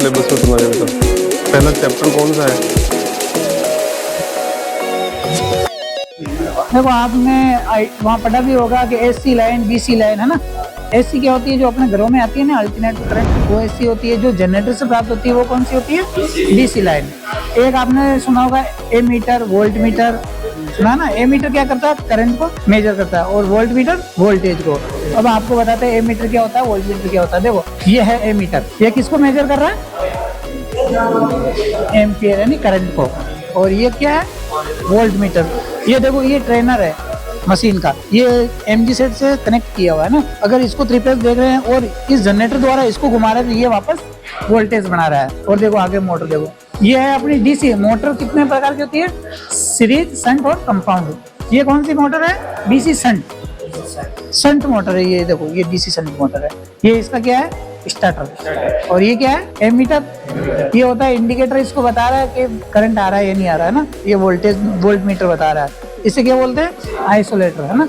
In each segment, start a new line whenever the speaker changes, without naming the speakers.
Syllabus में तुम्हारे मतलब पहला चैप्टर कौन सा है?
देखो आपने वहाँ पढ़ा भी होगा कि एसी लाइन बीसी लाइन है ना। एसी क्या होती है? जो अपने घरों में आती है ना अल्टरनेट करंट, वो एसी होती है। जो जनरेटर से प्राप्त होती है वो कौन सी होती है? DC line. एक आपने सुना होगा एमीटर वोल्ट मीटर, सुना ना? एमीटर क्या करता है? करंट को मेजर करता है, और वोल्ट मीटर वोल्टेज को। अब आपको बताते हैं एमीटर क्या होता है, वोल्ट मीटर क्या होता है। देखो ये है एमीटर, ये किसको मेजर कर रहा है? एम्पियर यानी करंट को। और ये क्या है? Volt meter. ये देखो ये ट्रेनर है मशीन का, ये एमजी सेट से कनेक्ट किया हुआ है ना। अगर इसको 3 फेज देख रहे हैं और इस जनरेटर द्वारा इसको घुमा रहे हैं तो ये वापस वोल्टेज बना रहा है। और देखो आगे मोटर, देखो ये है अपनी डीसी मोटर। कितने प्रकार की होती है? सीरीज, शंट और कंपाउंड। ये कौन सी मोटर है? डीसी शंट मोटर है। ये देखो ये डीसी शंट मोटर है। ये इसका क्या है? स्टार्टर। और ये क्या है? एमीटर। ये होता है इंडिकेटर, इसको बता रहा है कि करंट आ रहा है या नहीं आ रहा है ना। ये वोल्टेज वोल्ट मीटर बता रहा है। इसे क्या बोलते हैं? आइसोलेटर है ना।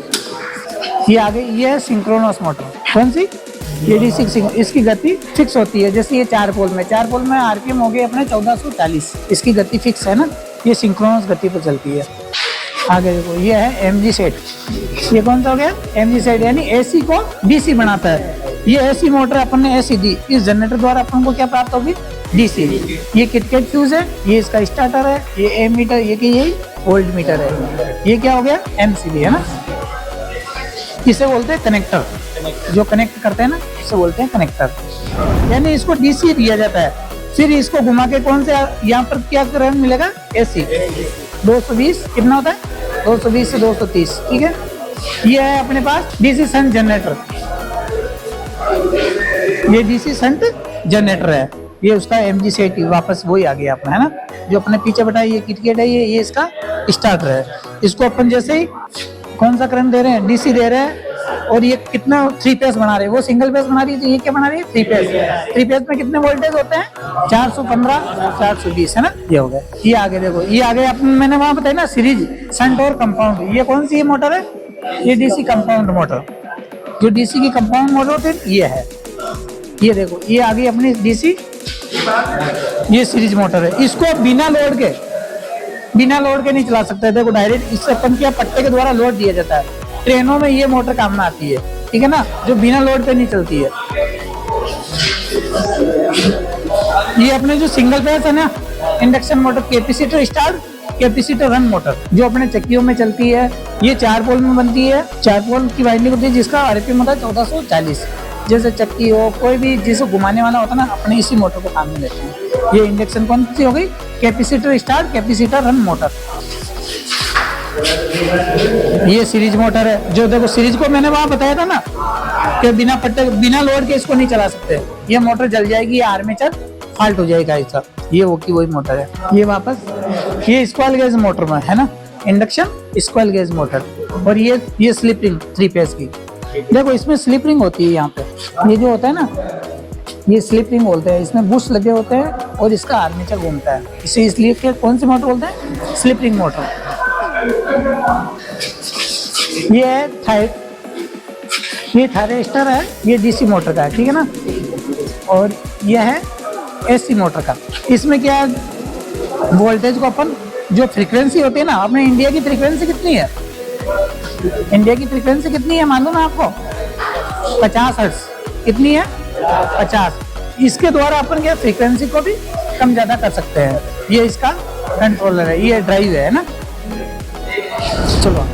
ये आगे ये है सिंक्रोनस मोटर। कौन सी? ये डीसी। इसकी गति फिक्स होती है। जैसे ये 4 पोल में आरपीएम हो गए अपने 1440। इसकी गति फिक्स है ना। ये सिंक्रोनस गति पर चलती है। आगे देखो ये है एमजी सेट। ये कौन सा हो गया? एमजी सेट यानी एसी को डीसी बनाता है। ये एसी मोटर अपन ने एसी दी, इस जनरेटर द्वारा अपन को क्या प्राप्त होगी? डीसी। ये किटकेट फ्यूज है, ये इसका स्टार्टर है, ये एमीटर, ये की यही वोल्ट मीटर है। ये क्या हो गया? एमसीबी है ना। इसे बोलते हैं कनेक्टर। जो कनेक्ट करते हैं ना इसे बोलते हैं कनेक्टर। यानी इसको डीसी दिया जाता है, फिर इसको घुमा के कौन से यहाँ पर क्या करंट मिलेगा? एसी। 220 कितना होता है? 220 से 230। ठीक है। ये है अपने पास डीसी शंट जनरेटर। ये डीसी शंट जनरेटर है। ये उसका एमजी सेट वापस वही आ गया अपना है ना। जो अपने पीछे बताया ये किटकेट है, ये इसका स्टार्टर है। इसको अपन जैसे ही कौन सा करंट दे रहे हैं? डीसी दे रहे हैं। और ये कितना 3 फेज बना रहे हैं, वो सिंगल फेज बना रही है, तो ये क्या बना रही है? 3 फेज। 3 फेज में कितने वोल्टेज होते हैं? 415 420 है ना। ये हो गया। ये आगे देखो, ये आगे मैंने वहां बताया ना सीरीज, शंट और कंपाउंड। ये कौन सी मोटर है? ये डीसी कंपाउंड मोटर। जो डीसी की कंपाउंड मोटर होती है ये है। ये देखो ये आ गई अपनी डीसी, ये सीरीज मोटर है। इसको बिना लोड के नहीं चला सकते। देखो डायरेक्ट इससे अपन क्या पट्टे के द्वारा लोड दिया जाता है। ट्रेनों में ये मोटर काम में आती है, ठीक है ना, जो बिना लोड पे नहीं चलती है। ये अपने जो सिंगल फेज है ना induction motor, capacitor start, capacitor run motor, जो अपने चक्कियों में चलती है। ये 4 पोल में बनती है। 4 पोल की वाइंडिंग होती है जिसका आरपीएम होता है 1440। जैसे चक्की हो, कोई भी जिसे घुमाने वाला होता है ना, अपने इसी मोटर को काम में लेते हैं। ये इंडक्शन कौन सी हो गई? Capacitor start, capacitor run motor. ये सीरीज मोटर है। जो देखो सीरीज को मैंने वहां बताया था ना कि बिना पट्टे बिना लोड के इसको नहीं चला सकते। ये मोटर जल जाएगी, ये आर्मेचर फॉल्ट हो जाएगा इसका। ये वो की वही मोटर है। ये वापस ये स्क्वायर गेज मोटर में है ना, इंडक्शन स्क्वायर गेज मोटर। और ये स्लिप रिंग 3 फेज की। देखो इसमें स्लिप रिंग होती है। यहाँ पे ये जो होता है ना, ये स्लिप रिंग बोलते हैं। इसमें बुश लगे होते हैं और इसका आर्मेचर घूमता है। इसे इसलिए क्या कौन सी मोटर बोलते हैं? Slip ring motor. ये है ये थायरिस्टर है, ये डीसी मोटर का है, ठीक है ना। और ये है एसी मोटर का। इसमें क्या है? वोल्टेज को अपन जो फ्रीक्वेंसी होती है ना, अपने इंडिया की फ्रीक्वेंसी कितनी है? इंडिया की फ्रीक्वेंसी कितनी है मालूम है आपको? 50 हर्ट्ज। कितनी है? 50। इसके द्वारा अपन क्या फ्रीक्वेंसी को भी कम ज्यादा कर सकते हैं। ये इसका कंट्रोलर है, ये ड्राइव है ना। चलो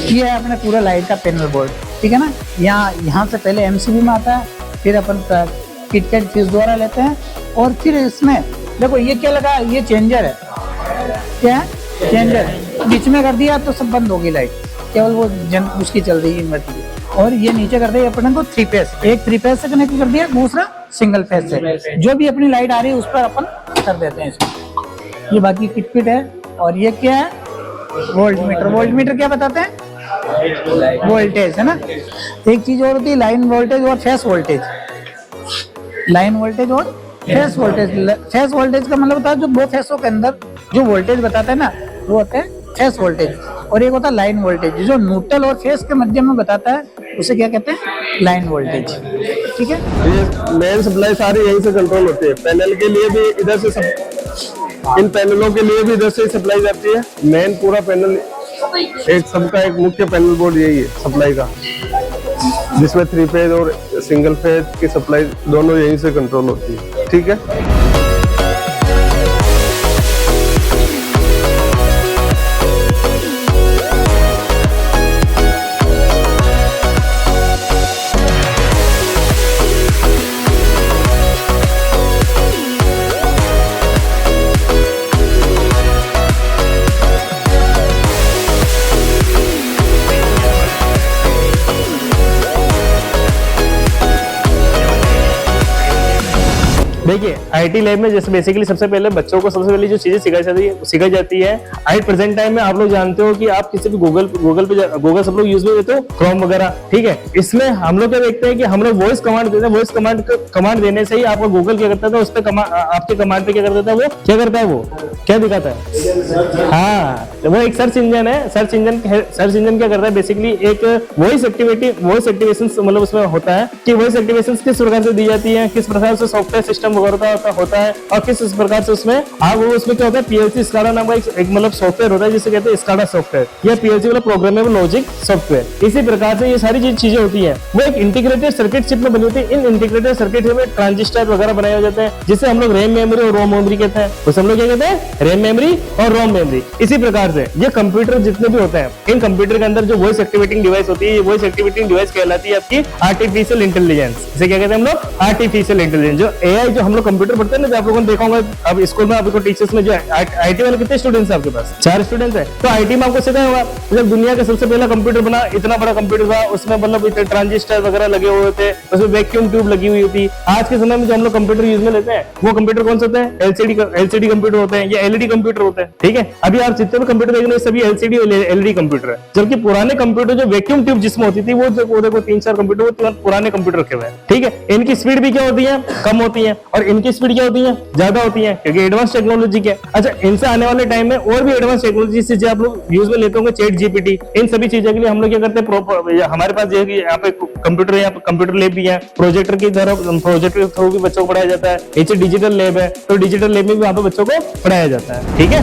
ये है अपने पूरा लाइट का पैनल बोर्ड, ठीक है ना। यहाँ से पहले एमसीबी में आता है, फिर अपन किटकेट फ्यूज द्वारा लेते हैं। और फिर इसमें देखो ये क्या लगा? ये चेंजर है। क्या है? चेंजर। बीच में कर दिया तो सब बंद होगी लाइट, केवल वो उसकी चल रही है इन्वर्टर की। और ये नीचे कर दिया अपन को 3 फेज। एक 3 फेज से कनेक्ट कर दिया, दूसरा सिंगल फेज से। जो भी अपनी लाइट आ रही है उस पर अपन कर देते हैं इसको। ये बाकी किटकिट है। और ये क्या है? Volt meter. वोल्ट मीटर क्या बताते हैं? वोल्टेज है ना। एक चीज और होती है लाइन वोल्टेज और फेस वोल्टेज। लाइन वोल्टेज और फेस वोल्टेज। फेस वोल्टेज का मतलब होता है जो 2 फेसों के अंदर जो वोल्टेज बताते हैं ना, वो होते हैं फेस वोल्टेज। और एक होता है लाइन वोल्टेज, जो न्यूट्रल और फेस के मध्य में बताता है, उसे क्या कहते हैं? लाइन वोल्टेज, ठीक है।
ये मेन सप्लाई सारी यहीं से कंट्रोल होती है। पैनल के लिए भी इधर से इन पैनलों के लिए भी इधर से सप्लाई जाती है। मेन पूरा पैनल एक सबका एक मुख्य पैनल बोर्ड यही है सप्लाई का, जिसमें 3 फेज और सिंगल फेज की सप्लाई दोनों यहीं से कंट्रोल होती है, ठीक है।
देखिए आईटी लैब में जैसे बेसिकली सबसे पहले बच्चों को सबसे पहले जो चीजें सिखाई जाती है एट प्रेजेंट टाइम में आप लोग जानते हो कि आप किसी भी गूगल सब लोग यूज में देते हो, क्रोम वगैरह, ठीक है। इसमें हम लोग क्या देखते हैं कि हम लोग वॉइस कमांड देते हैं, वॉइस कमांड देने से ही आपका गूगल क्या करता है, उस पर आपके कमांड पे क्या कर देता है, वो क्या करता है, वो क्या दिखाता है, हाँ वो एक सर्च इंजन है। सर्च इंजन क्या करता है, बेसिकली एक वॉइस एक्टिवेशन मतलब उसमें होता है कि वॉइस एक्टिवेशन किस प्रकार से दी जाती है, किस प्रकार से सॉफ्टवेयर सिस्टम होता है और किस प्रकार से उसमें उसमें क्या होता है, पीएलसी स्काडा नाम का एक मतलब सॉफ्टवेयर होता है जिसे कहते हैं स्काडा सॉफ्टवेयर या पीएलसी मतलब प्रोग्रामेबल लॉजिक सॉफ्टवेयर। इसी प्रकार से ये सारी चीजें होती हैं, वो एक इंटीग्रेटेड सर्किट चिप में बनी होती है। इन इंटीग्रेटेड सर्किट में ट्रांजिस्टर वगैरह बनाए जाते हैं, जिसे हम लोग रैम मेमोरी और रोम मेमोरी कहते हैं। उसे हम लोग क्या कहते हैं, रैम मेमोरी और रोम मेमोरी। इसी प्रकार से ये कंप्यूटर जितने भी होते हैं, इन कंप्यूटर के अंदर जो वॉइस एक्टिवेटिंग डिवाइस होती है, वॉइस एक्टिवेटिंग डिवाइस कहलाती है आपकी आर्टिफिशियल इंटेलिजेंस। इसे क्या कहते हैं हम लोग, आर्टिफिशियल इंटेलिजेंस। जो एआई जो हम लोग कंप्यूटर पढ़ते हैं ना, आप लोगों ने देखा होगा, अब स्कूल में आपको टीचर्स में जो आईटी वाले कितने स्टूडेंट्स हैं आपके पास, 4 स्टूडेंट्स हैं। तो आईटी में आपको सिखाया होगा जब दुनिया का सबसे पहला कंप्यूटर बना, इतना बड़ा कंप्यूटर था, उसमें मतलब इतने ट्रांजिस्टर वगैरह लगे हुए थे, उसमें वैक्यूम ट्यूब लगी हुई थी। आज के समय में जो हम लोग कंप्यूटर यूज में लेते हैं, वो कंप्यूटर कौन से होते हैं, एलसीडी कंप्यूटर होते हैं या एलईडी कंप्यूटर होते हैं, ठीक है। अभी आप जितने भी कंप्यूटर देख रहे हैं सभी एलसीडी और एलईडी कंप्यूटर है। जबकि पुराने कंप्यूटर जो वैक्यूम ट्यूब जिसमें होती थी, वो देखो 3-4 कंप्यूटर वो पुराने कंप्यूटर रखे हुए हैं, ठीक है। इनकी स्पीड भी क्या होती है, कम होती है, और इनकी स्पीड क्या होती है, ज्यादा होती है, क्योंकि एडवांस टेक्नोलॉजी क्या। अच्छा, इनसे आने वाले टाइम में और भी एडवांस टेक्नोलॉजी से जो आप लोग यूज में लेते होंगे, चैट जीपीटी, इन सभी चीजों के लिए हम लोग क्या करते हैं, हमारे पास यहाँ पे कंप्यूटर है, कंप्यूटर लैब भी है, प्रोजेक्टर की तरह प्रोजेक्टर के थ्रू भी बच्चों को पढ़ाया जाता है। नीचे डिजिटल लैब है, तो डिजिटल लैब में भी वहां पे बच्चों को पढ़ाया जाता है, ठीक है।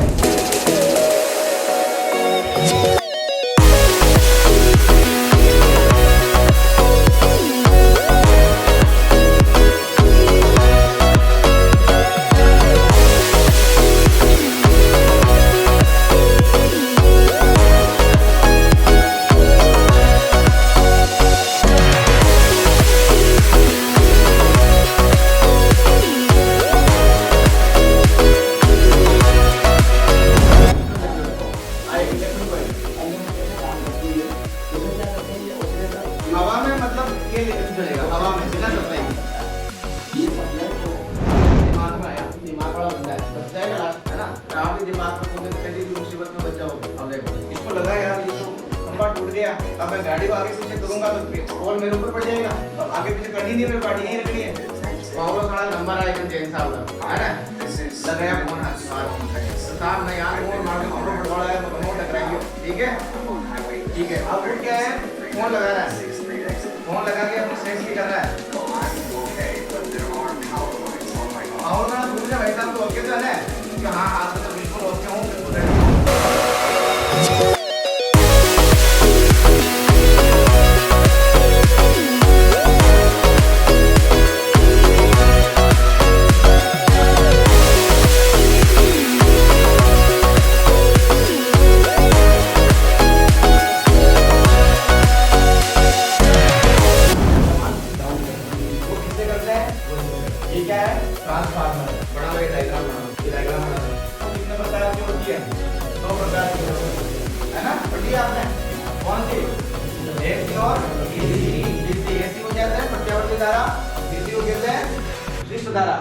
हवा में मतलब ये चलेगा, हवा में बिना सप्लाई दिमाग में आया, दिमाग बड़ा बंदा है, बच जाएगा है ना। आप भी दिमाग में मुझे कभी भी मुसीबत में बच जाओगे। अब देखो इसको लगा यार, ये तो खंभा टूट गया, अब मैं गाड़ी को आगे पीछे करूंगा तो बॉल मेरे ऊपर पड़ जाएगा। अब आगे पीछे करनी नहीं, मेरी गाड़ी यहीं रखनी है। पावलो सारा नंबर आया कि चेंज साहब है ना, लगाया फोन हाथ साहब मैं यार फोन मार के फोटो पड़वा है, मैं फोन टकराएंगे, ठीक है ठीक है। अब क्या है, फोन लगा रहा है, फोन लगा के अपने सेंस भी कर रहा है। और ना दूर से भाई साहब तो ओके तो है कि हाँ आज तो बिल्कुल ओके हूँ, बिल्कुल रेडी हूँ। ये क्या है, ट्रांसफार्मर। बड़ा भाई डायग्राम बना, ये डायग्राम बना तो कितने प्रकार की होती है, 2 प्रकार की होती है ना। पढ़ी आपने कौन सी, एसी और डीसी। डीसी एसी को कहते हैं प्रत्यावर्ती धारा, डीसी को कहते हैं विशिष्ट धारा।